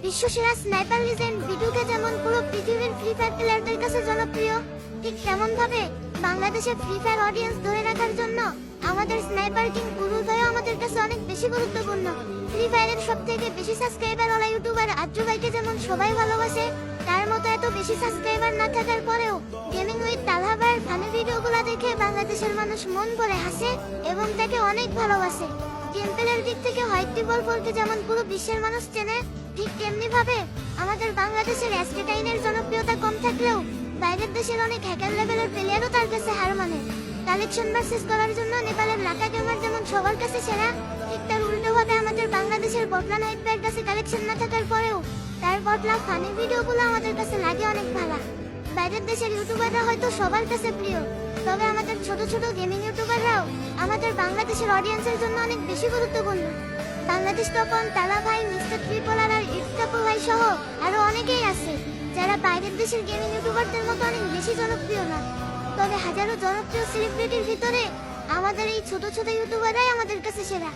বিশ্বসেরা sniper legend ভিডিওকে যেমন পুরো পৃথিবীর ফ্রি ফায়ার প্লেয়ারদের কাছে জনপ্রিয়, ঠিক তেমন ভাবে বাংলাদেশের ফ্রি ফায়ার অডিয়েন্স ধরে রাখার জন্য আমাদের স্নাইপার কিং গুরুল ভাইও আমাদের কাছে অনেক বেশি গুরুত্বপূর্ণ। ফ্রি ফায়ারের সবথেকে বেশি সাবস্ক্রাইবার ওলা ইউটিউবার আদ্রু ভাইকে যেমন সবাই ভালোবাসে, তার মতো এত বেশি সাবস্ক্রাইবার না থাকার পরেও গেমিং উইথ তালহা ভাইয়ের ফানি ভিডিওগুলো দেখে বাংলাদেশের মানুষ মন ভরে হাসে এবং তাকে অনেক ভালোবাসে। গেম প্লের দিক থেকে হোয়াইট টিবলকে যেমন পুরো বিশ্বের মানুষ চেনে, ঠিক তেমনি ভাবে আমাদের বাংলাদেশের এসকেটাইনের জনপ্রিয়তা কম থাকলেও বাইরের দেশের অনেক হ্যাকার লেভেলের প্লেয়ারও তার কাছে হার মানে। কালেকশন ভার্সেস করার জন্য নেপালের লাকা গেমার যেমন সবার কাছে সেরা, ঠিক তার উল্টোভাবে আমাদের বাংলাদেশের বটলা নাইট ভাইয়ের কাছে কালেকশন না থাকার পরেও তার বটলা ফানি ভিডিওগুলো আমাদের কাছে লাগে অনেক ভালো। বাইরের দেশের ইউটিউবাররা হয়তো সবার কাছে প্রিয়, তবে আমাদের ছোট ছোট গেমিং ইউটিউবাররাও আমাদের বাংলাদেশের অডিয়েন্সের জন্য অনেক বেশি গুরুত্বপূর্ণ। বাংলাদেশ তপন, তালা ভাই, মিস্টার ট্রিপলার আর ইটকাপু ভাই সহ আরো অনেকেই আছে যারা বাইরের দেশের গেমিং ইউটিউবারদের মতো অনেক বেশি জনপ্রিয় না, তবে হাজারো জনপ্রিয় সেলিব্রিটির ভিতরে আমাদের এই ছোট ছোট ইউটিউবাররাই আমাদের কাছে সেরা।